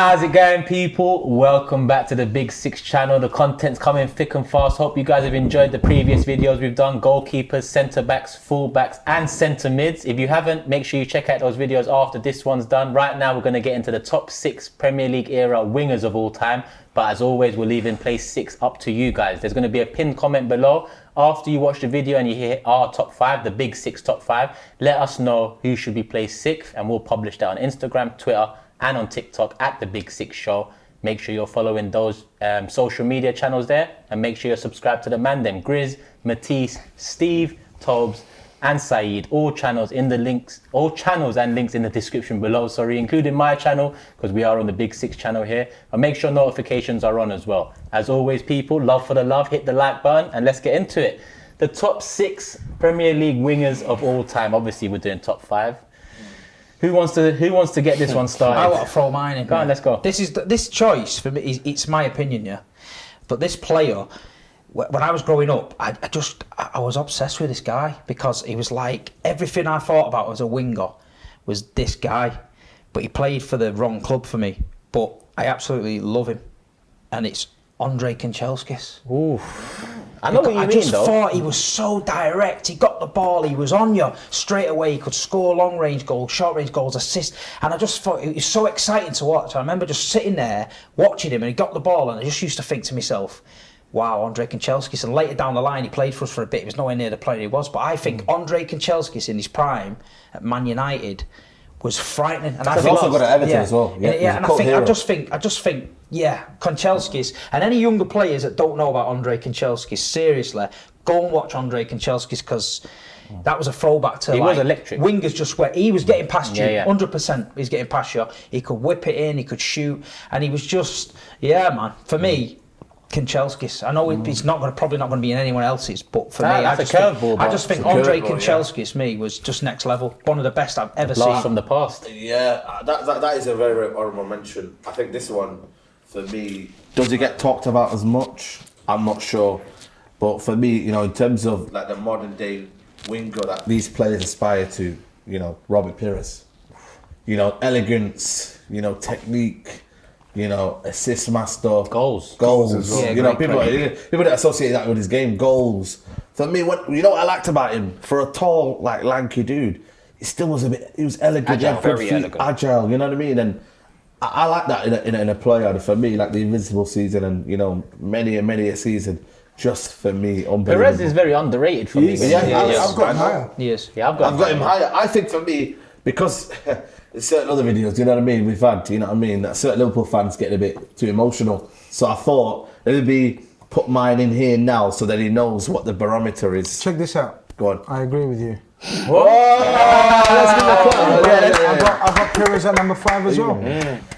How's it going, people? Welcome back to the Big Six channel. The content's coming thick and fast. Hope you guys have enjoyed the previous videos we've done. Goalkeepers, centre backs, full backs and centre mids. If you haven't, make sure you check out those videos after this one's done. Right now we're going to get into the top 6 Premier League era wingers of all time. But as always, we're leaving place 6 up to you guys. There's going to be a pinned comment below. After you watch the video and you hear our top 5, the Big Six top 5, let us know who should be placed 6th and we'll publish that on Instagram, Twitter and on TikTok at The Big Six Show. Make sure you're following those social media channels there, and make sure you're subscribed to the man them, Grizz, Matisse, Steve, Tobes and Saeed. All channels and links in the description below, including my channel, because we are on the Big Six channel here. And make sure notifications are on as well. As always, people, love for the love, hit the like button and let's get into it. The top 6 Premier League wingers of all time. Obviously we're doing top 5. Who wants to get this one started? I want to throw mine in. Go on, let's go. This choice for me it's my opinion, yeah. But this player, when I was growing up, I was obsessed with this guy because he was like everything I thought about as a winger was this guy. But he played for the wrong club for me. But I absolutely love him, and it's Andre Kanchelskis. Ooh. I know what you mean, though. I just thought he was so direct. He got the ball, he was on you straight away. He could score long range goals, short range goals, assists. And I just thought it was so exciting to watch. I remember just sitting there watching him and he got the ball, and I just used to think to myself, wow, Andre Kanchelskis. And later down the line, he played for us for a bit. He was nowhere near the player he was. But I think Andre Kanchelskis in his prime at Man United was frightening. And He's also got at Everton as well. Yeah, and I just think, yeah, Kanchelskis, and any younger players that don't know about Andre Kanchelskis, seriously, go and watch Andre Kanchelskis, because that was a throwback to he was electric. Wingers just where he was getting past you, yeah. 100% he's getting past you. He could whip it in, he could shoot, and he was just, yeah, man, for me, Kanchelskis. I know it's probably not going to be in anyone else's, but for me, I just think Andre Kanchelskis, me, was just next level. One of the best I've ever seen. From the past. Yeah, that is a very, very honourable mention. I think this one, for me, does it get talked about as much? I'm not sure. But for me, you know, in terms of like the modern day winger that these players aspire to, you know, Robert Pires. You know, elegance, you know, technique, you know, assist master, goals as well. Yeah, you know, people that associate that with his game, goals. For me, you know what I liked about him? For a tall, like lanky dude, he still was he was elegant, agile, you know what I mean? And I like that in a player. And for me, like the Invincible season, and you know, many a season, just for me, unbelievable. Perez is very underrated for me. I've got him higher. Yes, yeah, I've got him higher. I think for me, because there's certain other videos, you know what I mean, we've had, you know what I mean, that certain Liverpool fans getting a bit too emotional. So I thought it would be put mine in here now so that he knows what the barometer is. Check this out. Go on. I agree with you. Whoa! Let's give him a clap. I've got Pires at number 5 as well.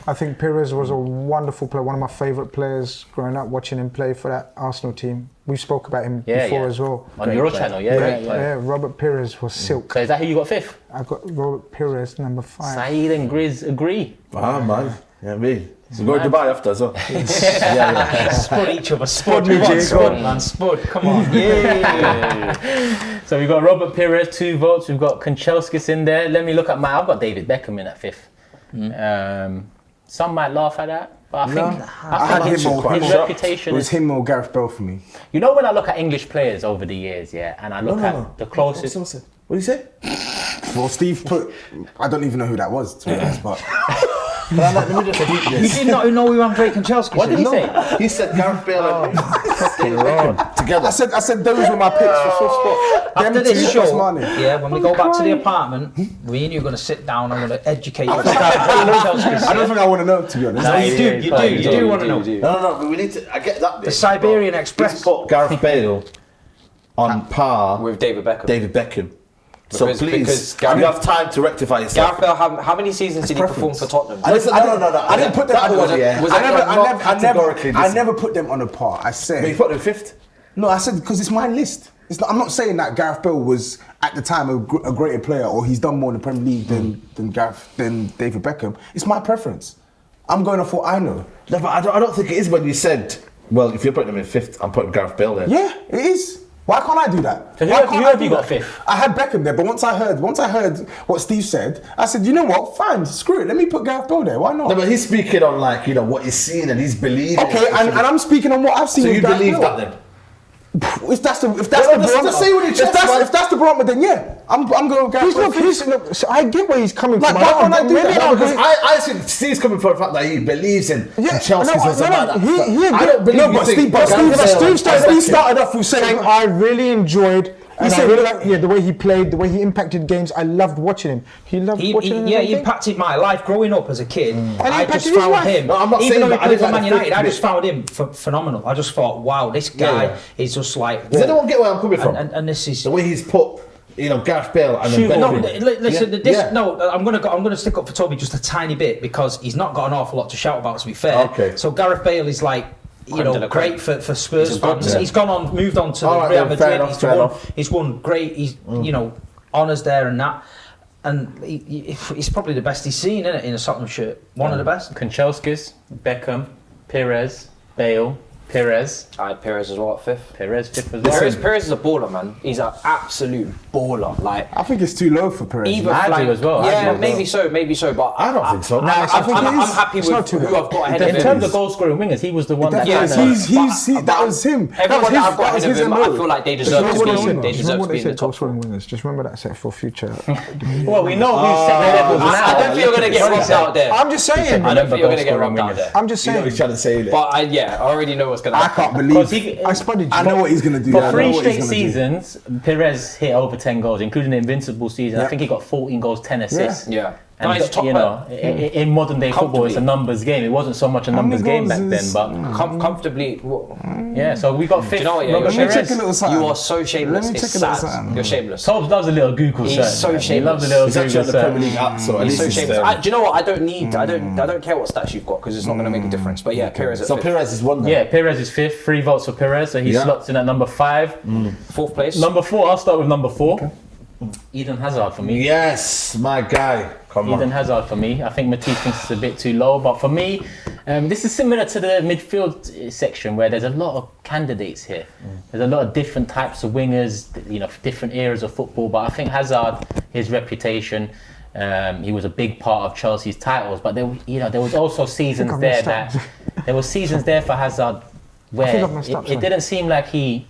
I think Pires was a wonderful player, one of my favourite players growing up, watching him play for that Arsenal team. We spoke about him before as well. On your channel, yeah. Robert Pires was silk. So is that who you got 5th? I've got Robert Pires, number 5. Saeed and Grizz agree. Ah, man. Yeah, me. So go to Dubai after as well. Spud each other. Spud, man. Spud, come on. Yeah. So we've got Robert Pires, 2 votes. We've got Kanchelskis in there. Let me look at I've got David Beckham in at 5th. Some might laugh at that, but I think his reputation. It was him or Gareth Bale for me. You know, when I look at English players over the years, and I look at the closest. What do you say? Well, Steve I don't even know who that was, to be honest, but. You did not know who Andre Kanchelskis. What did he say? He said Gareth Bale and fucking Lord. Together. I said those were my picks for 5th spot. After this show, when we go back to the apartment, me and you are going to sit down. I'm going to educate you. I don't think I want to know, to be honest. No, you do want to know. No, but we need to. I get that bit. The Siberian Express. Let's put Gareth Bale on par with David Beckham. So please, you have time to rectify yourself. Gareth Bale, how many seasons did he perform for Tottenham? I didn't put them. I never put them on a par. I said. But you put them 5th. No, I said because it's my list. I'm not saying that Gareth Bale was at the time a greater player or he's done more in the Premier League than David Beckham. It's my preference. I'm going off what I know. No, but I don't think it is when you said, well, if you're putting him in 5th, I'm putting Gareth Bale there. Yeah, it is. Why can't I do that? So who Why have- can't who I have do you got that? fifth? I had Beckham there, but once I heard what Steve said, I said, you know what? Fine, screw it. Let me put Gareth Bale there. Why not? No, but he's speaking on like what he's seen and he's believing. Okay, and I'm speaking on what I've seen. So with you Gareth believe Bale. that then? If that's the Well, just say what he just said. if that's the barometer, then yeah, I'm going with Gareth Bale. Look, so I get where he's coming Like, from. why can't I do maybe that? I No, because agree. I think Steve's coming from the fact that he believes in Chelsea. no, he I don't believe No, but Steve started off with saying, I really enjoyed. And I said- really like the way he played, the way he impacted games. I loved watching him. He loved watching him. He impacted my life growing up as a kid. I impacted just his found life. him. No, I'm not even saying though he that. I played didn't for like Man the United, I fifth just found him phenomenal. I just thought, wow, this guy is just like. Does anyone get where I'm coming from? And this is. The way he's put, Gareth Bale and then No, Beckham. listen. Yeah. I'm gonna stick up for Toby just a tiny bit because he's not got an awful lot to shout about. To be fair, Okay. So Gareth Bale is like. Great for Spurs fans. yeah. He's moved on to All the right, Real then, fair Madrid. enough, fair enough. He's won great. He's honours there and that, and he's probably the best he's seen in a Tottenham shirt. One of the best. Kanchelskis, Beckham, Perez, Bale, Perez. I had Perez as well at fifth. Perez fifth as well. Perez is a baller, man. He's an absolute baller. Like I think it's too low for Perez. even I do flank- as well. I do Yeah, as maybe so. But I don't think so. I'm happy It's not with too who bad. I've got ahead In of terms him. of goal scoring wingers, he was the one that Yeah, kind of. that was him. Everyone that I've got that was ahead of his him, I MO. feel like they Just deserve remember to what be. they said. They Just deserve remember to what be they in the said. Goal top. scoring wingers. Just remember that set for future. Well, we know who's set the levels now. I don't think you're gonna get robbed out there. I'm just saying. I don't think you're gonna get goal-scoring robbed out wingers. there. I'm just You know saying. he's trying to say it. But I already know what's gonna I happen. can't Because believe. he, I spotted. I know what he's gonna do. for I know three what he's straight gonna do. seasons, Perez hit over 10 goals, including the Invincible season. I Yeah. think he got 14 goals, 10 assists. Yeah. And No, he's top in modern day football, it's a numbers game. It wasn't so much a numbers game back then, but comfortably. yeah. So we got fifth. Do you know what? Yeah, Robert you're Let me check a Perez. little something. You are so shameless. Let me It's check a little sad. something. You're shameless. Tobes loves a little Google He's search. so man. He loves a shameless. little He's actually Google on the search. Premier League app, so at He's least so he's shameless. there. Do you know what? I don't care what stats you've got because it's not going to make a difference. But yeah, Perez at So fifth. Perez is one. Yeah, Perez is fifth. 3 votes for Perez, so he Yeah. slots in at number 5. Fourth place. Number 4, I'll start with number 4. Eden Hazard for me. Yes, my guy. Come Eden on. Hazard for me. I think Matisse thinks it's a bit too low, but for me, this is similar to the midfield section where there's a lot of candidates here. There's a lot of different types of wingers, different eras of football. But I think Hazard, his reputation, he was a big part of Chelsea's titles. But there was also seasons I've there messed up. there were seasons there for Hazard where I've messed up, it sorry. didn't seem like he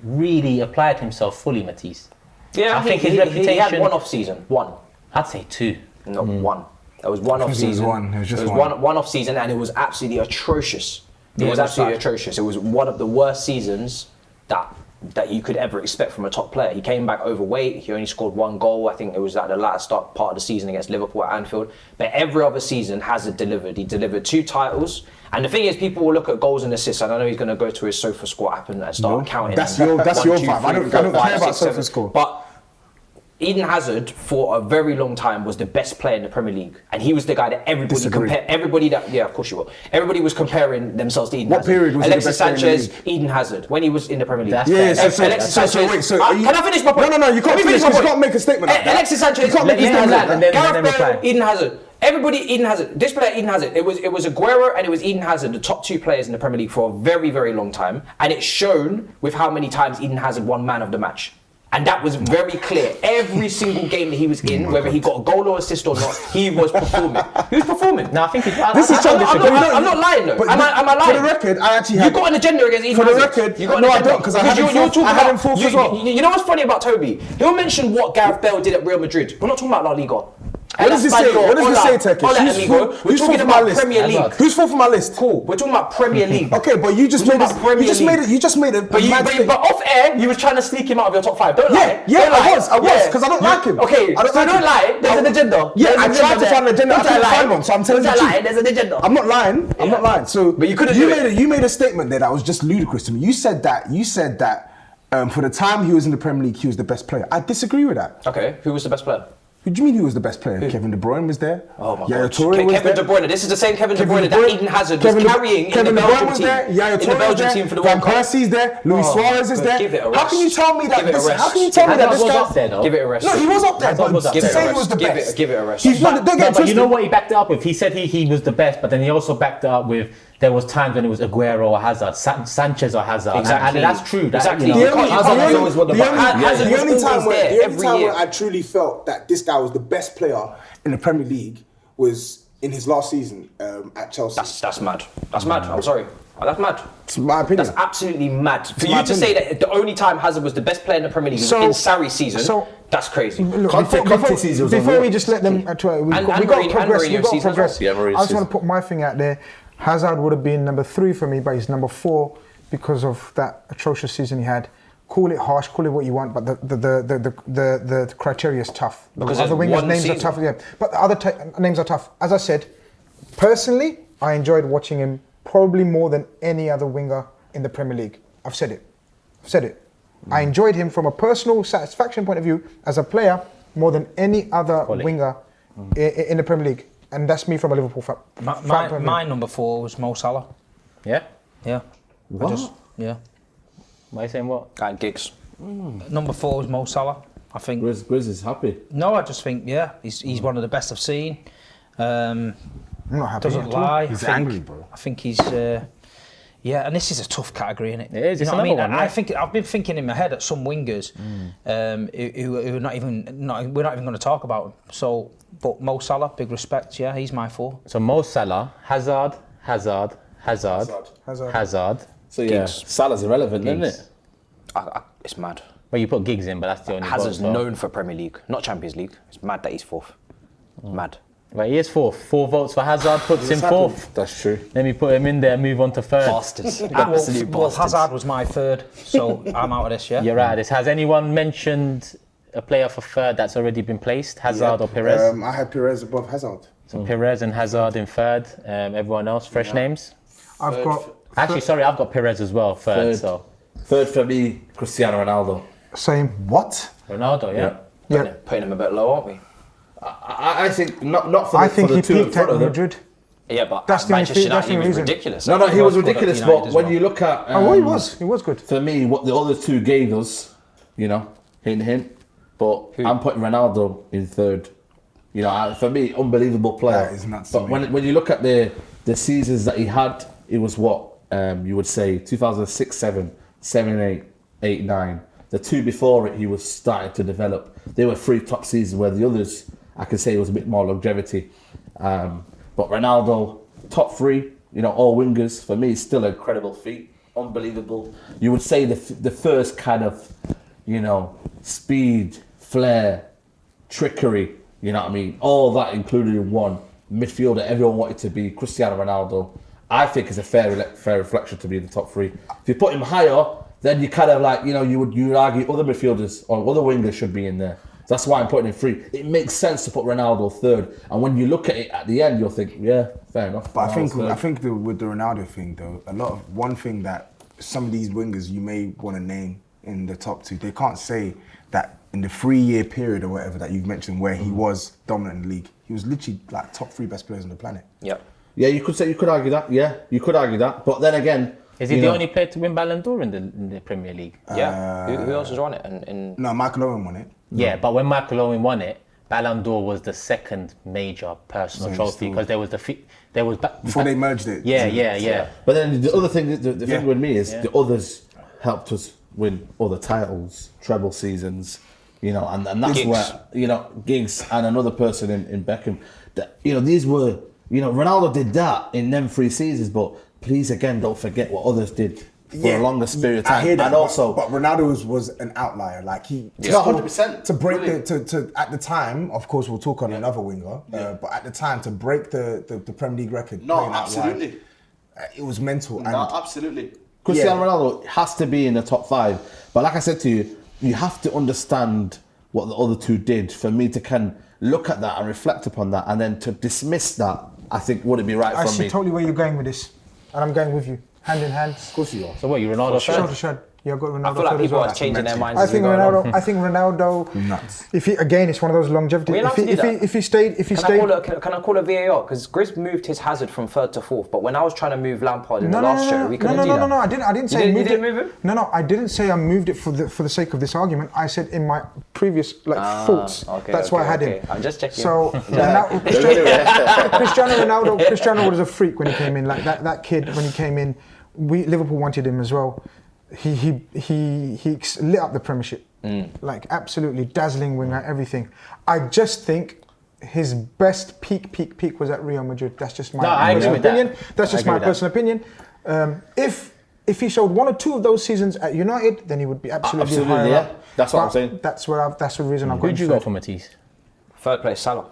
really applied himself fully, Matisse. Yeah, I think his he had reputation- one off season. One. I'd say 2. No, one. That was one off think it was season. one. It was just It was one. one off season, and it was absolutely atrocious. It Yeah, was it was absolutely bad. atrocious. It was one of the worst seasons that you could ever expect from a top player. He came back overweight. He only scored 1 goal. I think it was at the latter start part of the season against Liverpool at Anfield. But every other season Hazard delivered. He delivered 2 titles. And the thing is, people will look at goals and assists. And I know he's going to go to his sofa score app and start No, counting. that's them. your- that's 1, your 2, vibe. I 3, don't 4, care 5, about 6, sofa 7. score. But Eden Hazard, for a very long time, was the best player in the Premier League, and he was the guy that everybody Disagree. compared. Everybody that, yeah, of course you will. Everybody was comparing themselves to Eden What Hazard. period was he the Alexis best player in the Sanchez, league? Eden Hazard, when he was in the Premier League. That's Yeah, fair. so Alexis so Sanchez. wait, so Can I finish my point? No, you Let can't me finish. my You point. can't make a statement like that. Alexis Sanchez, You can't make a Let statement him like land, that. and then Gareth Bale, reply. Eden Hazard. Everybody, Eden Hazard. This player, Eden Hazard. It was Aguero and it was Eden Hazard, the top 2 players in the Premier League for a very, very long time, and it's shown with how many times Eden Hazard won Man of the Match. And that was very clear. Every single game that he was in, whether he got a goal or assist or not, he was performing. He was performing. No, I think it's. This is I'm childish. not lying though. But Am I lying? For the record, I actually You had. got an agenda against Eden For the Hazard. record, You got no, an I agenda. don't, 'cause I had Because him fourth- I had him fourth you, as well. You know what's funny about Toby? He'll mention what Gareth Bale did at Real Madrid. We're not talking about La Liga. What does this say? What does this say, Turkish? We're Who's talking fourth on my about list? Premier League. Who's fourth on my list? Cool. We're talking about Premier League. Okay, but you just We're made talking about Premier League. You just made a But mad thing. off air, you was trying to sneak him out of your top 5. Don't lie. Yeah, Don't lie. I was, because I don't like him. Okay, I don't so like don't him. lie. There's an agenda. Yeah, There's I an tried to there. find an agenda. I Don't couldn't lie. find one, so I'm telling Don't you the lie. truth. There's an agenda. I'm not lying. I'm not lying. So, But you couldn't do it. You made a statement there that was just ludicrous to me. You said that for the time he was in the Premier League, he was the best player. I disagree with that. Okay, who was the best player? Who do you mean he was the best player? Kevin De Bruyne was there. Oh my Yaya God. Toure was Kevin there. De Bruyne. This is the same Kevin De Kevin Bruyne De that Bruyne- Eden Hazard Kevin was De- carrying Kevin in the De Bruyne Belgium was team. there. Yaya In the Toure was Belgium there. team for the Van World Cup. Persie's there. Luis Oh, Suarez is but there. give it a How can you rest. tell me that? Give it a This, rest. how can you tell me that Hazard this was guy? up there, though. Give it a rest. No, he was up there, Hazard but was up to there. say he was the Give it- best. give it a rest. He's not. Don't No, get but you know twisted. what he backed it up with? He said he was the best, but then he also backed it up with there was times when it was Aguero or Hazard, Sanchez or Hazard. Exactly. And that's true. That, Exactly. You know, The only- Hazard's always won the battle. Hazard was always there the only every time year. where I truly felt that this guy was the best player in the Premier League was in his last season at Chelsea. That's mad. That's mad. I'm sorry. That's mad. It's my opinion. That's absolutely mad. For my you to say that the only time Hazard was the best player in the Premier League was in Sarri's season, that's crazy. Look, Conte season was before unreal. we just let them, we've And got Mourinho- progress. and We've Mourinho's got season as progress. well. Yeah, Mourinho's I just want season. to put my thing out there. Hazard would have been number 3 for me, but he's number 4 because of that atrocious season he had. Call it harsh, call it what you want, but the criteria is tough. Because the other it's wingers' one names season. are tough, yeah. But the other names are tough. As I said, personally, I enjoyed watching him probably more than any other winger in the Premier League. I've said it. I enjoyed him from a personal satisfaction point of view as a player more than any other winger in the Premier League. And that's me from a Liverpool fan. My number 4 was Mo Salah. yeah. Yeah. What? Yeah. Why are you saying what? And Giggs. Number 4 was Mo Salah. I think. Grizz is happy. No, I just think he's one of the best I've seen. I'm not happy Doesn't at all. lie. He's I think- angry, bro. I think he's. And this is a tough category, isn't it? It is, You it's know what I mean? another one, I right? think I've been thinking in my head at some wingers who are not even. We're not even going to talk about them. So, but Mo Salah, big respect. Yeah, he's my 4. So Mo Salah, Hazard. So yeah, Giggs. Salah's irrelevant, isn't it? It's mad. Well, you put Giggs in, but that's the only Hazard's vote, so- known for Premier League, not Champions League. It's mad that he's 4th. Mad. Right, he is 4th. 4 votes for Hazard puts him 4th. That's true. Let me put him in there, move on to 3rd. Bastards. Absolute Well, bastards. Hazard was my 3rd, so I'm out of this. Yeah. You're right. Has anyone mentioned a player for 3rd that's already been placed? Hazard or Perez? I had Perez above Hazard. So Perez and Hazard in 3rd. Everyone else, fresh names? I've got Actually, sorry, I've got Perez as well, 3rd. So 3rd for me, Cristiano Ronaldo. same. What? Ronaldo, yeah. Yeah. Putting him a bit low, aren't we? I think not for I the, think for the he two in peaked front at of them. Madrid. Yeah, but That's at the only Manchester thing- that's United, the he was reason. ridiculous. No, he was good at ridiculous. United But as when well. you look at He was good. for me, what the other 2 gave us, hint. But I'm putting Ronaldo in 3rd. For me, unbelievable player. That is nuts to But me. when you look at the seasons that he had, it was what you would say 2006, 7, 8, 9. The 2 before it, he was starting to develop. They were 3 top seasons, where the others, I can say, it was a bit more longevity. But Ronaldo, top 3, all wingers, for me, is still a incredible feat. Unbelievable. You would say the first kind of, speed, flair, trickery, you know what I mean? All that included in one midfielder everyone wanted to be, Cristiano Ronaldo. I think is a fair reflection to be in the top 3. If you put him higher, then you kind of like, you would argue other midfielders or other wingers should be in there. That's why I'm putting him 3. It makes sense to put Ronaldo 3rd. And when you look at it at the end, you'll think, yeah, fair enough. But I Ronaldo's think third. with the Ronaldo thing though, one thing that some of these wingers you may want to name in the top 2, they can't say that in the 3-year period or whatever that you've mentioned where he was dominant in the league, he was literally like top 3 best players on the planet. Yep. Yeah, you could argue that. Yeah, you could argue that. But then again, Is he the only player to win Ballon d'Or in the Premier League? Yeah. Who else has won it? And No, Michael Owen won it. Yeah, but when Michael Owen won it, Ballon d'Or was the second major personal So trophy still- because there was Before they merged it. Yeah. But then the other thing, the Yeah. thing with me is the others helped us win other titles, treble seasons, and that's Giggs. where, Giggs and another person in Beckham, these were, Ronaldo did that in them 3 seasons, but please again, don't forget what others did for a longer period of I time. hear that, And also, but Ronaldo was an outlier. Like he, Yeah, 100%. to break to at the time. Of course, we'll talk on another winger. But at the time, to break the Premier League record, No, playing out absolutely. wide, it was mental. And No, absolutely. Cristiano Ronaldo has to be in the top 5. But like I said to you, you have to understand what the other 2 did for me to can look at that and reflect upon that, and then to dismiss that, I think wouldn't be right I from see me. totally where you're going with this, and I'm going with you, hand in hand. of course you are. So what, you Ronaldo Shoulder fan? to shoulder. I've got Ronaldo. I feel like third as people well. are changing their minds. I as think we go along. Ronaldo. I think Ronaldo. Nuts. If he again, it's one of those longevity. We're allowed to do If he stayed, Can I call it VAR? Because Grizz moved his Hazard from third to fourth, but when I was trying to move Lampard in the last show, we couldn't do that. No, I didn't say You moved didn't it. move him? No, I didn't say I moved it for the sake of this argument. I said in my previous thoughts. Okay, That's why I had him. I'm just checking. So Cristiano was a freak when he came in. Like that kid when he came in, Liverpool wanted him as well. He lit up the Premiership, like absolutely dazzling winger, everything. I just think his best peak was at Real Madrid. That's just my personal opinion. That's just my personal opinion. If he showed one or two of those seasons at United, then he would be absolutely higher up. That's what I'm saying. That's the reason I've got. Who'd you go for, Matisse? Third place, Salah.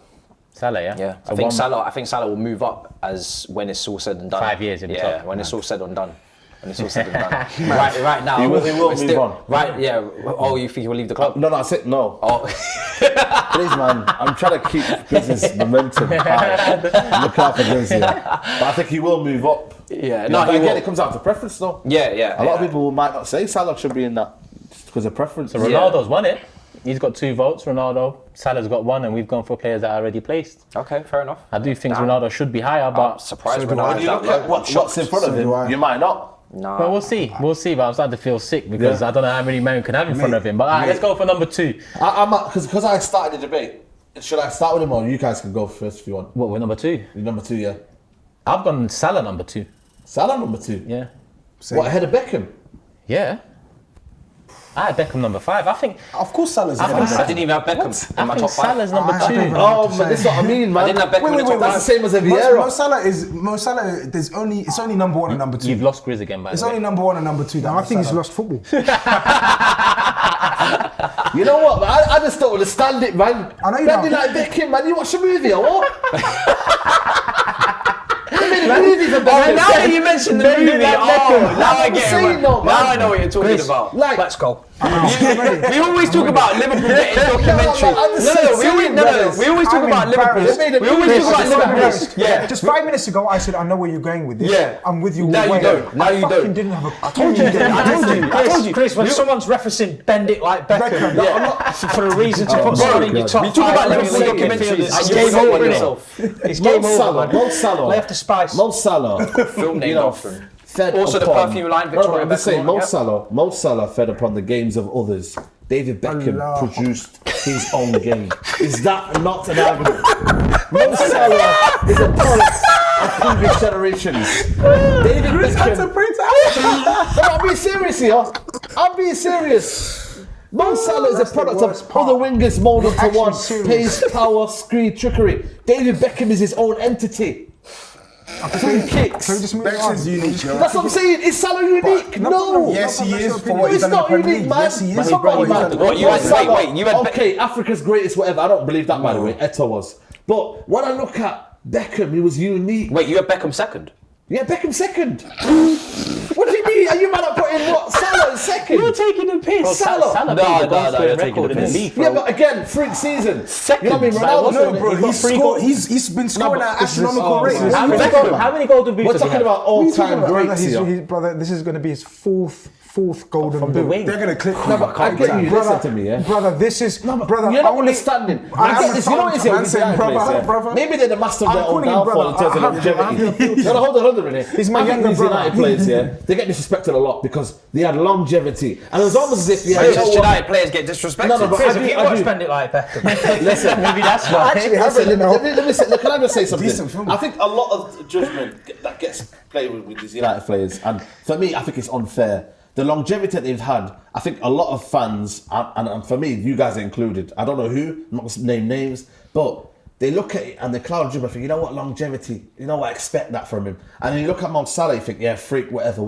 Salah, yeah. Yeah, So I think Salah will move up as when it's all said and done. 5 years in the top. when it's all said and done. When it's all said and done. right now. He will move still, on. Right, yeah. Oh, you think he will leave the club? No, that's it. No. Oh. Please, man. I'm trying to keep business momentum high. Look out for this, yeah. But I think he will move up. Yeah, No, but again, it comes out to preference, though. Yeah. A lot of people might not say Salah should be in that because of preference. So Ronaldo's won it. He's got 2 votes, Ronaldo. Salah's got 1, and we've gone for players that are already placed. Okay, fair enough. I do think Ronaldo should be higher, but... I'm surprised So do Ronaldo's When you that look at low. what's in front of him, you might not. Nah. Well, we'll see. We'll see, but I'm starting to feel sick because I don't know how many men we can have in front of him. But let's go for number 2. Because I started the debate. Should I start with him or you guys can go first if you want? What, we're number 2? Number 2, yeah. I've gone Salah number 2. Salah number 2. Yeah. What, ahead of Beckham? Yeah. I had Beckham number 5. I think Of course, Salah's I ahead think of I Beckham. didn't even have Beckham in my I think top 5. Salah's number 2. Oh, but this is what I mean, man. I didn't have Beckham in the top That's 5. the same as a Mo Vieira. Salah. It's only number 1 and number 2. You've lost Grizz again, by the It's way. only number 1 and number 2. I think he's lost football. You know what? I just don't understand it, man. I know you Bending don't. like Beckham, man. You watch a movie or what? Now that you mentioned the movie, now I get it. Now I know what you're talking about. Like, Let's go. We always talk about Liverpool getting documentaries. We always talk about Liverpool. We always talk about Liverpool. Yeah. Just 5 minutes ago, I said I know where you're going with this. Yeah. I'm with you. Now all the you way. don't. Now I you fucking don't. didn't have a. I told you. Chris, when someone's referencing bend it like Beckham, for a reason to put someone in your top We talk 5 about Liverpool Premier League documentaries. midfielders. And It's you game say over, it innit? It's game over. Mo Salah. Lay off the spice. Mo Salah. Film named after him. Fed Also the upon- perfume line, No, Victoria I'm just Beckham saying, one, Mo Salah fed upon the games of others. David Beckham produced his own game. Is that not an argument? Mo Salah is a product of previous generations. David Beckham. No, I'm being serious here. I'm being serious. Mo Salah is a product of other wingers molded to one. Pace, power, speed, trickery. David Beckham is his own entity. Free kicks. So just move Beckham's on. is unique. You're That's what I'm saying. Is Salah unique? No. Yes, he is. For No, what he's it's done in the not Premier unique, League. man. Yes, he is. It's not unique, man. What, you had- Salah, wait, you had okay, Africa's greatest, whatever. I don't believe that, by the way. Eto'o was. But when I look at Beckham, he was unique. Wait, you had Beckham second? Yeah, Beckham second. What do you mean? Are you mad at putting what? Salah in second? You're taking the piss. Salah. Salah No, beat the no, goal no, scoring you're taking record the in the piss. league, bro. Yeah, but again, freak season. Second. You know what I mean? Ronaldo's No, doing it. bro, He's got he's 3 scored. goals. He's been scoring but at this is- astronomical oh, rates. this is- How many golden boots We're does he talking have? about all-time greats here. Brother, this is going to be his fourth golden From the boot. wing. They're gonna click. No, but I get you. Listen to me, yeah. Brother, this is brother. You're not only- understanding. I I get this. You know what it is here Man with said, United brother, players, yeah? brother. Maybe they're the master of I'm their own calling you downfall in brother. terms of I have longevity. your No, hold on a minute. He's my I think younger these brother. United players, yeah, they get disrespected a lot because they had longevity, and it was almost as if you Wait, had. just United players get disrespected. No, no, but Chris, I if do- you I watch do. bend it like Beckham, Listen, Maybe that's why. Actually, haven't, Listen, you know. let me say, look, can I just say something? Decent film. I think a lot of judgment that gets played with these United players, And for me, I think it's unfair. The longevity that they've had, I think a lot of fans, and for me, you guys are included, I don't know who, I'm not going to name names, but they look at it and they cloud jump and think, you know what, longevity, you know what, I expect that from him. And then you look at Mo Salah, you think, yeah, freak, whatever.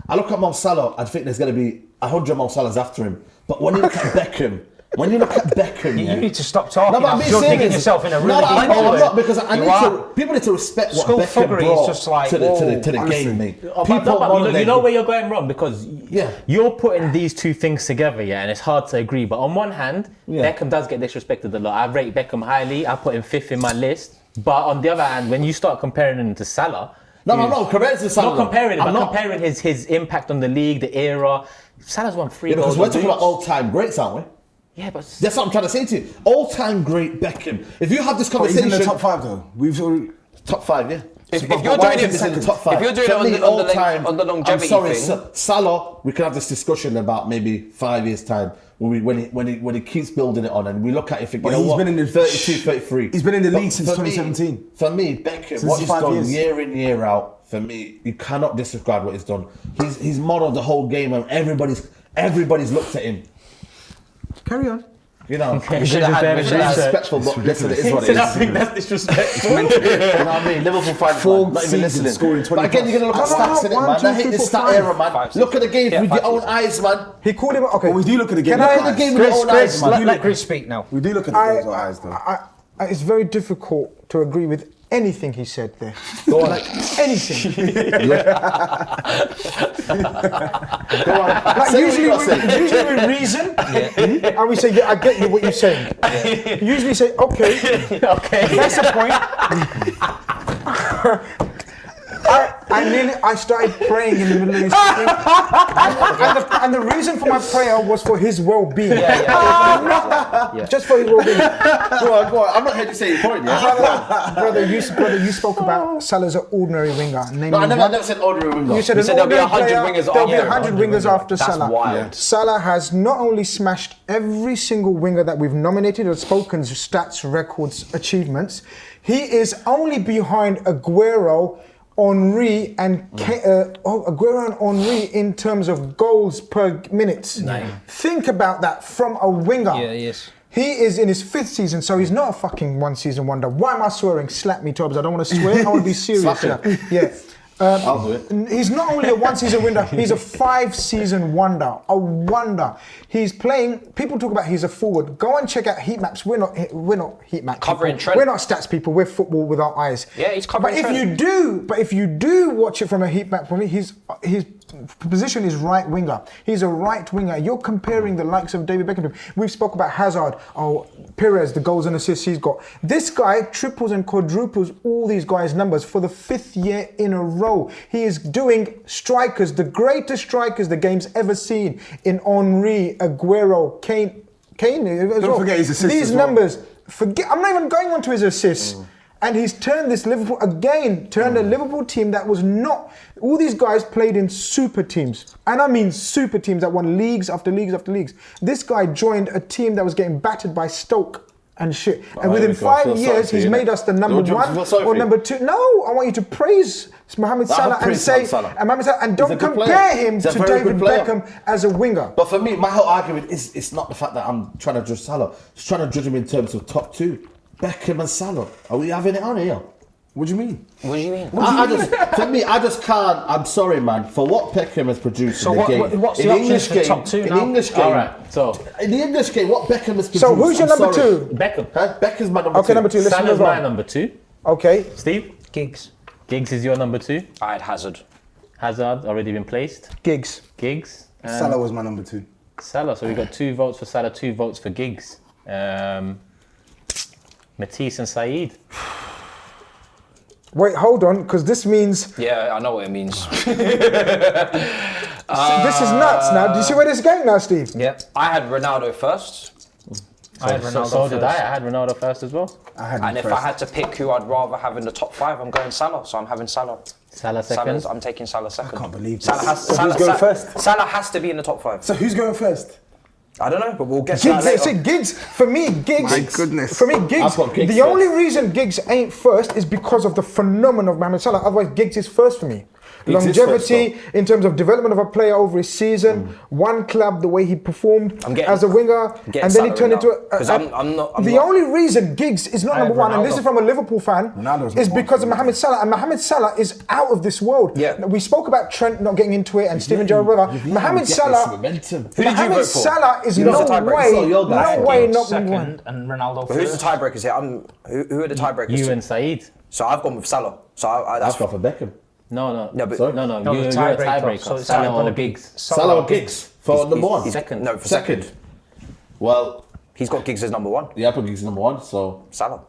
I look at Mo Salah, I think there's going to be 100 Mo Salahs after him. But when you look at Beckham, you need to stop talking. No, but I'm now, being you're serious. digging yourself in a really no, deep I'm hole. not, because I You need are. to. People need to respect what School Beckham fuggery is brought just like, to the whoa, game, mate. Oh, People but want you know where you're going wrong because Yeah. you're putting these two things together, yeah, and it's hard to agree. But on one hand, Yeah. Beckham does get disrespected a lot. I rate Beckham highly. I put him 5th in my list. But on the other hand, when you start comparing him to Salah, No, I'm not comparing to Salah. Not comparing it, I'm but not. comparing his impact on the league, the era. Salah's won 3 Yeah, goals. because we're on talking about boots. all-time greats, aren't we? Yeah, but That's what I'm trying to say to you. All-time great Beckham. If you have this But he's conversation, in the top 5 though. We've already. top 5, yeah. If But you're why doing is it, he in the top 5. if you're doing For it on me, the, on, the, all-time, on the longevity I'm sorry, thing, Salah. We can have this discussion about maybe 5 years time when he keeps building it on, and we look at it. Think, But you know he's what? been in the 32, 33. He's been in the But league since for me- 2017. For me, Beckham, Since what he's 5 done years. year in year out. For me, you cannot disregard what he's done. He's modelled the whole game, and everybody's looked at him. Carry on. You know, We should have had disrespectful, but listen, it is what it is. I think that's disrespectful. You know what I mean? Liverpool fans, Four man, not even seasons listening. scoring 20 But again, you're going to look at plus. stats in it, One, man. two, I hate three, this four, stat five. era, man. Five Look at the game Yeah, with 5 your own seasons. eyes, man. He called him. Okay. But we do look at the game. Can with I- our Look at the eyes. game with your own eyes, man. Let Chris speak now. We do look at the game with our eyes though. It's very difficult to agree with anything he said there. Go on. Like anything. Go on. Like Say what usually, you gotta say. usually we reason and we say, yeah, I get you what you're saying. Usually say, okay, that's the point. I started praying in the middle of his thing. And the reason for my prayer was for his well-being. Just for his well-being. Go on. I'm not here to say your point, yeah? Brother, you spoke about Salah as an ordinary winger. No, I never said ordinary winger. You said You an said there'll be ordinary 100 player, wingers there'll be after 100 wingers after That's Salah. wild. Yeah. Salah has not only smashed every single winger that we've nominated or spoken stats, records, achievements, he is only behind Aguero, Henry and Aguero and Henry in terms of goals per minute. Think about that from a winger. Yeah, he is. He is in his 5th season, so he's not a fucking one-season wonder. Why am I swearing? Slap me, Tobbs. I don't want to swear. I want to be serious. Slap Yeah. I'll do it. He's not only a one-season wonder, he's a 5-season wonder. A wonder. He's playing. People talk about he's a forward. Go and check out heat maps. We're not heat maps. Covering people. Trent. We're not stats people. We're football with our eyes. Yeah, he's covering But if you do watch it from a heat map, his position is right winger. He's a right winger. You're comparing the likes of David Beckham. We've spoke about Hazard, Perez, the goals and assists he's got. This guy triples and quadruples all these guys' numbers for the 5th year in a row. He is doing strikers, the greatest strikers the game's ever seen in Henry, Aguero, Kane as well. forget his assists These as well. numbers. I'm not even going on to his assists. And he's turned this Liverpool a Liverpool team that was not. All these guys played in super teams. And I mean super teams that won leagues after leagues after leagues. This guy joined a team that was getting battered by Stoke and shit. And within 5 years, he's made us the number one or number 2. No, I want you to praise Mohamed Salah and say, and don't compare him to David Beckham as a winger. But for me, my whole argument is it's not the fact that I'm trying to judge Salah. Just trying to judge him in terms of top 2. Beckham and Salah. Are we having it on here? What do you mean? What do you mean? For me, I just can't. I'm sorry, man. For what Beckham has produced in the game, what's in the the English options for game, top 2 in now? the English game, All right, so in the English game, what Beckham has produced. So who's your I'm number sorry. 2? Beckham. Huh? Beckham's my number 2. Okay, number 2. Let's Salah's move my on. number 2. Okay. Steve? Giggs. Giggs is your number 2. I had Hazard. Hazard already been placed. Giggs. Giggs. Salah was my number 2. Salah. So we got 2 votes for Salah, 2 votes for Giggs. Matisse and Saeed. Wait, hold on, because this means Yeah, I know what it means. this is nuts now. Do you see where this is going now, Steve? Yep. I had Ronaldo first. I had So Ronaldo did first. I had Ronaldo first as well. I had And him if first. I had to pick who I'd rather have in the top 5, I'm going Salah. So I'm having Salah. Salah second. I'm taking Salah second. I can't believe this. Salah has, So Salah, who's going Salah- first? Salah has to be in the top 5. So who's going first? I don't know, but we'll get to that Giggs, later. see, Giggs, for me, Giggs. My goodness. For me, Giggs. I've got Giggs The first. only reason Giggs ain't first is because of the phenomenon of Mohamed Salah. Otherwise, Giggs is first for me. Giggs is Longevity first, in terms of development of a player over his season, one club, the way he performed I'm getting- as a winger, getting and then he Salah turned in into now, a. 'cause I'm not- the not- only reason Giggs is not I number had one, and this Ronaldo. is from a Liverpool fan, Ronaldo's is number because one. of Mohamed Salah, and Mohamed Salah is out of this world. Yeah. We spoke about Trent not getting into it, and Steven Gerrard. Mohamed Salah. Momentum. Who did you Mohamed vote for? Salah is You no lost the tiebreaker. way, So your guy. no way Giggs not number one. second and Ronaldo But who's first. the tiebreakers here? Who are the tiebreakers? You to? and Saeed. So I've gone with Salah. So that's I've got for Beckham. No, No, but- you're No, a the tiebreaker. tiebreaker. So it's Salah Salah or or Giggs. Salah or Giggs for number 1. Second. No, for Second. Well, he's got Giggs as number 1. yeah, I put Giggs number 1. So Salah.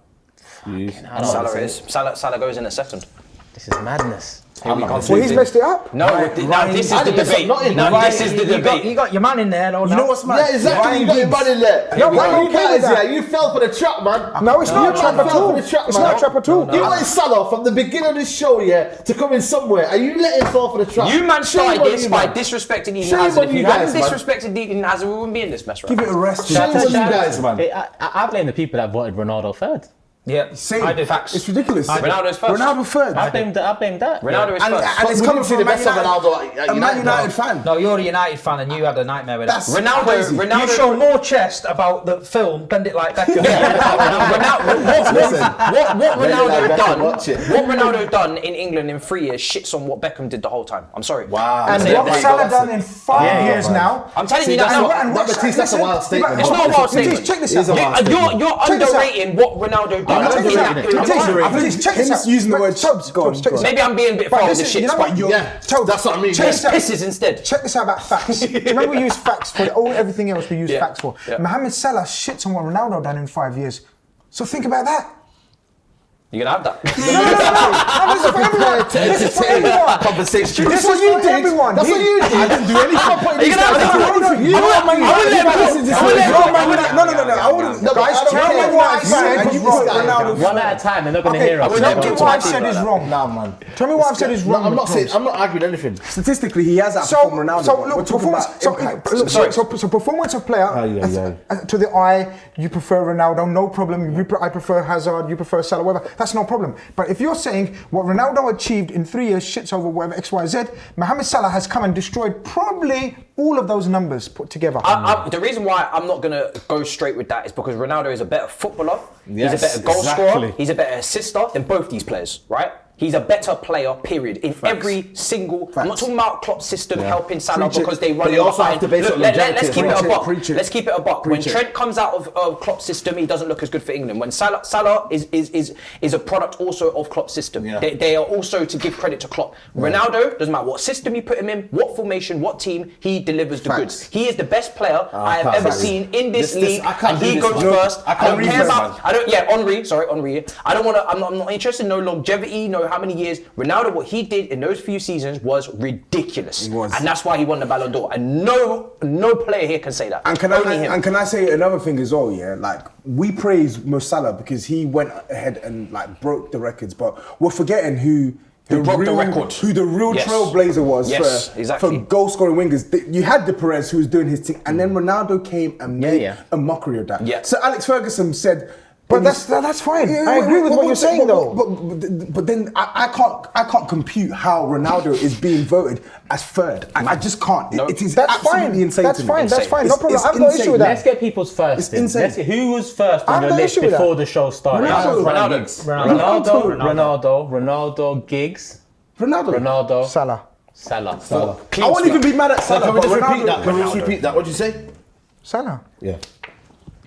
you, I don't Salah know. is. Salah goes in at second. This is madness. Well, he's messed it up. No, now this is the debate. Now this is the debate. You got your man in there, though. You know what's mad? Yeah, exactly. You got your man in there. Yeah, why you you okay with that? You fell for the trap, man. No, it's not a trap at all. It's It's not a trap at all. You wanted Salah from the beginning of this show, to come in somewhere. Are you letting fall for the trap? You man started Shame on this you, by man. disrespecting Eden Shame Hazard. on If you you guys, hadn't man. disrespected Eden Hazard, we wouldn't be in this mess right Give now. it a rest. Shame on you guys, man. I blame the people that voted Ronaldo third. Yeah, Same. I do. Facts. It's ridiculous. Ronaldo's first. Ronaldo third. I blame that. Ronaldo is And first. it's we coming didn't see from the best of Ronaldo at a Man United, United fan. No, you're a United fan and you had a nightmare with that. That's Ronaldo. You show more chest about the film, Bend It Like Beckham. What Ronaldo Beckham, done? watch it. What Ronaldo done in England in 3 years shits on what Beckham did the whole time. I'm sorry. Wow. And Say what that. Salah done in 5 years now. I'm telling you See, that that's now. what- And That Batiste, that's a wild statement. It's not a wild Matisse, statement. check this It is out. a wild statement. You're Check this out. underrating what Ronaldo done. I'm I'm underrating taking it. that- I'm taking it. Please check this Him out. using the word Tobes, go on, check go this on. out. Maybe I'm being a bit But far with this the is- shit. you know what, Yeah, Tobes, that's what I mean. check Just this out. pisses instead. Check this out about facts. Do you remember we use facts for all everything else we use Yeah. facts for? Yeah. Mohamed Salah shits on what Ronaldo done in 5 years. So think about that. You're gonna have that. No, this is for everyone. This is for everyone. Conversation. This is what you did. Everyone. That's what you did. I didn't do any proper. You're gonna have that. I wouldn't. No, Guys, I don't tell care. me what I said And was you wrong. just Ronaldo. One at a time, they're not going to hear us. Tell me Don't what talk I've to said me is like wrong. Nah, man. Tell me what I've said is wrong. I'm not saying. Tobes. I'm not arguing anything. Statistically, he has So, outperformed Ronaldo. so We're look, talking performance. about impact. So performance of player to the eye, you prefer Ronaldo, no problem. I prefer Hazard, you prefer Salah, whatever. That's no problem. But if you're saying what Ronaldo achieved in 3 years shits over whatever X, Y, Z, Mohamed Salah has come and destroyed probably all of those numbers put together. The reason why I'm not gonna go straight with that is because Ronaldo is a better footballer. Yes, he's a better goal exactly. scorer. He's a better assister than both these players, right? He's a better player, period. In every single, I'm not talking about Klopp's system helping Salah Preach it. because they run But you also behind. have to base it Look, on let's longevity. keep it a Preach it, buck. preach it. Let's keep it a buck. When Preach it. Trent comes out of Klopp's system, he doesn't look as good for England. When Salah is a product also of Klopp's system. Yeah. They are also to give credit to Klopp. Ronaldo, doesn't matter what system you put him in, what formation, what team, he delivers the goods. He is the best player I have ever seen in this league, I can't and do he this, goes man. first. I I can't don't read care this, about. man. I don't. Yeah, Henry. Sorry, Henry. I don't want to. I'm not interested in no longevity, no how many years. Ronaldo, what he did in those few seasons was ridiculous, It was. and that's why he won the Ballon d'Or. And no player here can say that. And can I say another thing as well? Yeah, like we praise Mo Salah because he went ahead and like broke the records, but we're forgetting who broke the record. who the real Yes. trailblazer was Yes, for exactly. goal scoring wingers. You had the Perez who was doing his thing, and then Ronaldo came and made yeah. a mockery of that. Yeah. So Alex Ferguson said. But in that's fine. I agree with what you're saying, though. But then I can't compute how Ronaldo is being voted as third. I just can't. No. It is That's absolutely fine. insane. That's to me. fine. That's fine. No It's- problem. it's I've got insane. issue with Let's that. get people's first. It's then. insane. Let's see, who was first on I've your got list issue with that. before the show started? Ronaldo. Ronaldo. Salah. Salah. I won't even be mad at Salah. Can we but just repeat Ronaldo- that? Can we just repeat that? What'd you say? Salah. Yeah.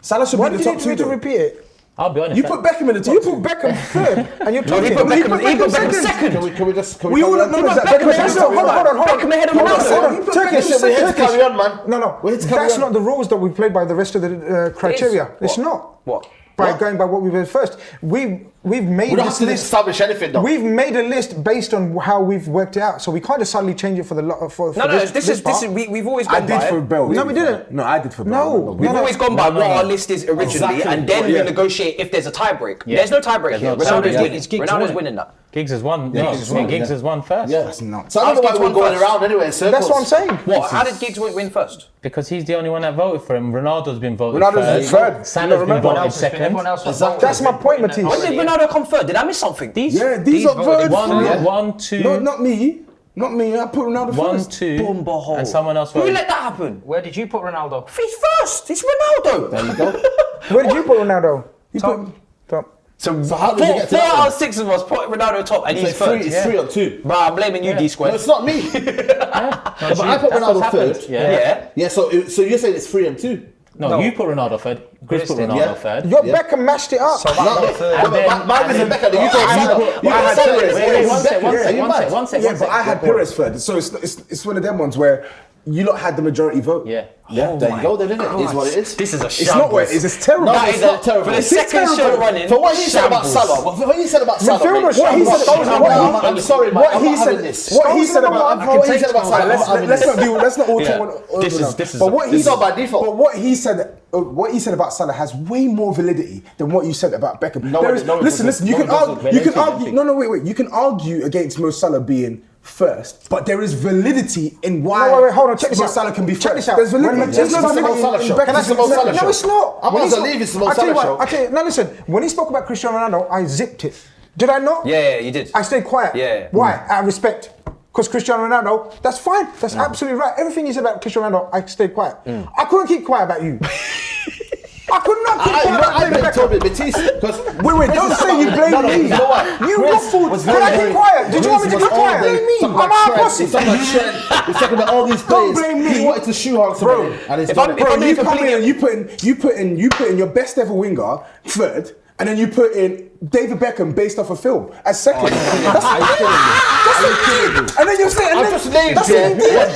Salah should Why be did the you top need me two. to repeat it? I'll be honest. You put Beckham in the top You two. put Beckham third, and you're No, talking. he put Beckham second. second. Can we just? Can We all carry on? acknowledge that. Beckham Beckham is is hold hold on. on. Beckham ahead of Hold on, Ronaldo. hold on. Turkish. We're here to carry on, man. No. We're here to carry That's on. not the rules that we played by the rest of the criteria. It's not. What? By going by what we did first. We've made We don't this have to list. establish anything, though. We've made a list based on how we've worked it out, so we can't just suddenly change it for the for No, this this is part. we've always I gone did by for it. Bell. No, we didn't. No, I did for Bell. No. We've always gone by what our list is originally, Exactly. and then Yeah. we negotiate if there's a tie break. Yeah. There's no tie break There's here. no tie break. Ronaldo's winning. It's Giggs, Ronaldo's isn't it? winning that. Giggs has won. Yeah, No, Giggs has won, Giggs yeah. has won first. Yeah. That's nuts. So I don't know why Giggs we're won going first. around anyway in circles. That's what I'm saying. What? How did Giggs win first? Because he's the only one that voted for him. Ronaldo's been voted Ronaldo's first. third. Salah's been Everyone voted else has been- second. everyone else has Exactly. That's my point, Matisse. When did Ronaldo come third? Did I miss something? Yeah, these are voted voted one- for. One, two, No, not me. Not me. I put Ronaldo one, first. two, Bombahole. and someone else Who voted. let that happen? Where did you put Ronaldo? He's first. It's Ronaldo. There you go. Where did you put Ronaldo? Top. Top. So how did you get to Four that out one? of 6 of us put Ronaldo top, and he's It's like third. it's 3 on 2. Bro, I'm blaming you, D No, squared. it's not me. But I put That's Ronaldo what's third. happened. Yeah. Yeah. So you're saying it's 3 and 2. No, you put Ronaldo third. Chris put Ronaldo Yeah. third. Your Beckham mashed it up. So that got third. And then- Mine was and Beckham. You then- thought I Salah. put- You I thought had Salah. Perez. Wait, one sec, Are you mad? one sec. Yeah, but I had Perez third, so it's one of them ones where you lot had the majority vote. Yeah. Yeah, there you go. Then, isn't it? Is what it is. This is a It's not what it is. It's terrible. No, That it's is not a- terrible. For the It's second show terrible. running, For what he said about shambles. Salah, what he said about Salah, Midfielder mate, What he I'm said- not- what he- I'm sorry, man. What I'm he not said. having this. What he said about. What he said about Salah, I'm not having Let's this. not do. Let's not all Yeah. talk on. This is- but what this he is not by default. But what he said about Salah has way more validity than what you said about Beckham. No, There it- is- no, it listen. doesn't. You No, can it doesn't. argue. You can Validity, I argue. think. No, wait. You can argue against Mo Salah being first, but there is validity in why. No, wait, hold on, check this Mo out. Salah can be Check first. this out. There's validity. When- There's no This is the Mo validity Salah in show. Beckham. This is the Mo Salah No, show. it's not. I'm When about he to spoke- leave. It's the Mo I tell you Salah what, show. I tell you, now listen, when he spoke about Cristiano Ronaldo, I zipped it. Did I not? Yeah, you did. I stayed quiet. Yeah. Why? Out of respect. Because Cristiano Ronaldo, that's fine. That's absolutely right. Everything you said about Cristiano Ronaldo, I stayed quiet. I couldn't keep quiet about you. I could not keep quiet about I David blame Beckham. Toby Batiste because Wait, don't say you blame me. You know what? You Chris waffled. was Could I very- keep quiet? Did you want me to Chris keep was all quiet? day Blame me. talking I'm about out Trent. pussy. He's talking about Trent. He's talking about all these Don't players. blame me. He wanted to shoehorn somebody, and he's If done I'm- it. if Bro, I'm being you come completely- in and you put in your best ever winger third, and then you put in David Beckham based off a film as second. And then you're saying, I've just named what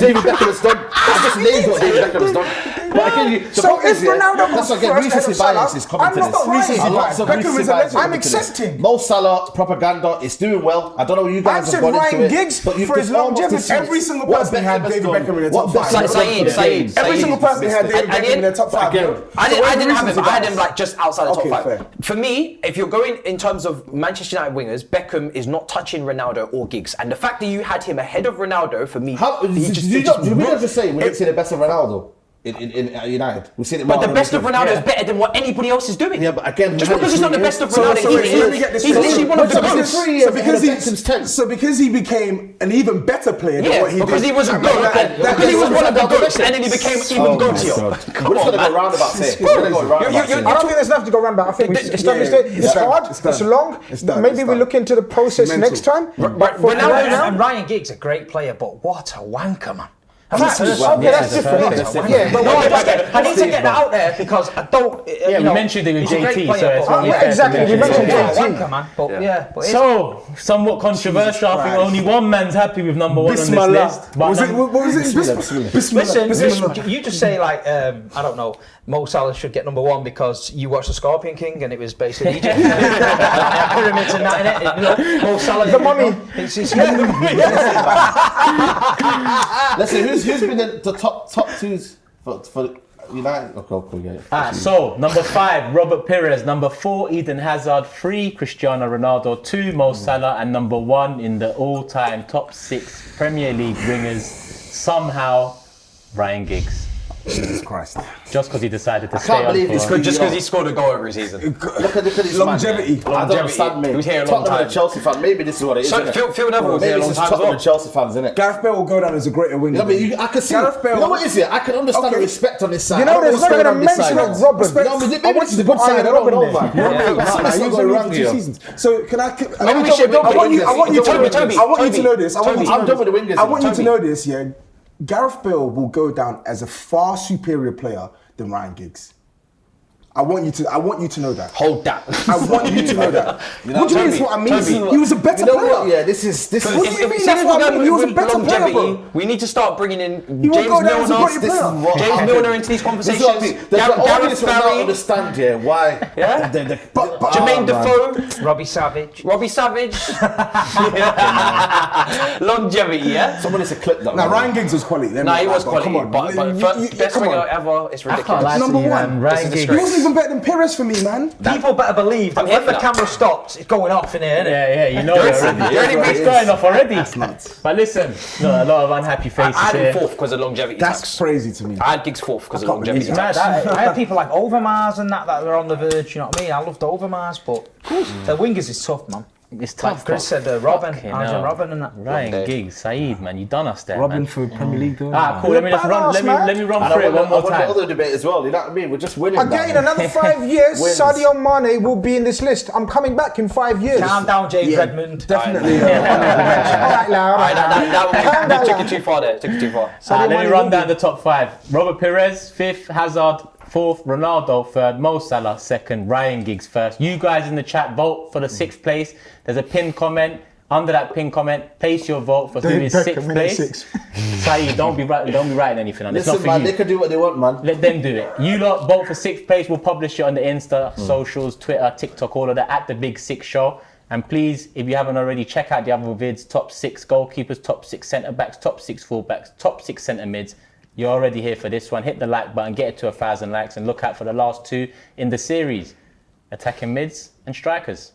David Beckham has done. I've just named what David Beckham has done. But again, the So problem if is, yeah, Ronaldo that's goes what again, first ahead recency of Salah, bias is coming I'm to not this. crying. A lot of Beckham recency is a bias legend. coming I'm to this. accepting. Mo Salah propaganda is doing well. I don't know what you guys I've have said gone into Ryan it. Giggs but you've for his just almost longevity. dismissed Every single what person had Beckham has David done, Beckham in the what top Beckham five. has done for the Saeed, game. Every Saeed. single person had David And Beckham in their top five. Again, bro. I So what didn't have reasons him. I had bias? him like just outside the top Okay, five. fair. For me, if you're going in terms of Manchester United wingers, Beckham is not touching Ronaldo or Giggs, and the fact that you had him ahead of Ronaldo for me, How, he did just- you it not, just did we not ruined- just say we didn't see the best of Ronaldo in United? We've seen it. But more the than best of we- Ronaldo is Yeah. better than what anybody else is doing. Yeah, but again, just we had because it he's not the 3 best of years. Ronaldo, let me he's get this he's straight. literally one of the So because goats. it's 3 years, because because he, it's 10. so because he became an even better player than Yeah, what he did. because he was a And goat, that- because he was one of the goats, Listen. and then he became even Oh my goatier. God. Come We're just on, gonna go man. roundabouts here. We're gonna go roundabouts you- here. I don't think there's enough to go round about. I think it's done. yeah, It's it's done. hard. It's done. It's long. It's done. Maybe It's we done. look into the process Mental. next time. But for Ronaldo- right now, And Ryan Giggs, a great player, but what a wanker, man. okay, that's different. That's different. Yeah, but No, what- I need to get that out there because I don't. Yeah, we mentioned it with he's a great JT, player, so it's but- only yeah, fair to exactly, we mentioned Yeah, JT. wanker, man. But yeah, but it's- So, somewhat controversial. I think Christ. only one man's happy with number one on Bismillah. this list. But Was it? What was it? Listen, Bismillah. you just say like I don't know. Mo Salah should get number one because you watched the Scorpion King and it was basically Egypt. Pyramids and that in it. You know, Mo Salah. The mummy. It's Listen, who's been the top twos for United? Okay, cool, yeah. Ah, so number 5, Robert Pires. Number 4, Eden Hazard. 3, Cristiano Ronaldo. 2, Mo Salah. And number 1 in the all-time top 6 Premier League wingers, somehow, Ryan Giggs. Jesus Christ. Just because he decided to stay can't on believe for... this Just because he scored a goal every season. Look at his Longevity. Man, I don't understand, mate. He was here a long Tottenham time. and Chelsea fan. Maybe this is what it is. So, innit? Phil Neville was Maybe here a it's long just time as Tottenham well. and Chelsea fans, innit? Gareth Bale will go down as a greater winger. You know what I mean? I can see. Gareth Bale. You know what is it? I can understand the Okay. respect on this side. You know, I don't there's not respect even a on this side. mention of Robin. You know, maybe this is a good side. I don't know, man. He's only for 2 seasons. So can I? Maybe we should- I want you. I want you to Toby, know Toby, this. I want you to Toby, know this. I want you to I'm know done with the this. wingers. I want you to Toby. know this. Yeah, Gareth Bale will go down as a far superior player than Ryan Giggs. I want you to know that. Hold that. I want you to know that. What do you mean? That's what I mean. Toby. He was a better You know player. what? Yeah, this is. What do you mean? If That's what I mean. He was a with better player, longevity, bro. we need to start bringing in He won't James go down as a Milner. great This is player. what James happened. Milner into these This is conversations. what I mean. There's an Gareth audience will not Barry, understand here why. Yeah? But Jermaine Defoe, Robbie Savage. Robbie Savage. Longevity, yeah? Someone needs to clip that. Now man. Ryan Giggs was quality. No, he was quality. Come on, but best come winger on. ever, it's I can't ridiculous. lie to Number you, one. man. This Ryan is Giggs. He disgrace. wasn't even better than Perez for me, man. People better believe that I'm when hearing the that. camera stops, it's going off in here, innit? Yeah, you know it already. You're already It's going off already. That's nuts. But listen, no, a lot of unhappy I faces had here. him 4th because of longevity That's tax. crazy to me. I had Giggs 4th because of can't longevity believe It's tax. mad. I had people like Overmars and that are on the verge, you know what I mean? I loved Overmars, but the wingers is tough, man. It's tough. Like Chris but said, Robin, fucking Arjen hell. Robin and that. Ryan Giggs, Saeed, man, you done us there, Robin man. for Premier League though. Ah, cool. Let me just run. Let me run And through it I one more want the time. other debate as well. You know what I mean? We're just winning. Again, now. another 5 years, Wins. Sadio Mane will be in this list. I'm coming back in 5 years. Calm down, James Redmond. Definitely. All right, now. Alright, Calm down, that took lad. it too far there. Took it too far. Let me Mane run will down be- the top 5. Robert Pires, 5th. Hazard, 4th. Ronaldo, 3rd. Mo Salah, 2nd. Ryan Giggs, 1st. You guys in the chat vote for the 6th place. There's a pinned comment. Under that pin comment, place your vote for who is Beckham sixth in place. six. Saeed, don't be writing anything on this. Listen, Not for man, you. they can do what they want, man. Let them do it. You lot vote for sixth place. We'll publish it on the Insta, socials, Twitter, TikTok, all of that at the Big Six Show. And please, if you haven't already, check out the other vids: top 6 goalkeepers, top 6 centre backs, top 6 full backs, top 6 centre mids. You're already here for this one. Hit the like button, get it to 1,000 likes, and look out for the last 2 in the series: attacking mids and strikers.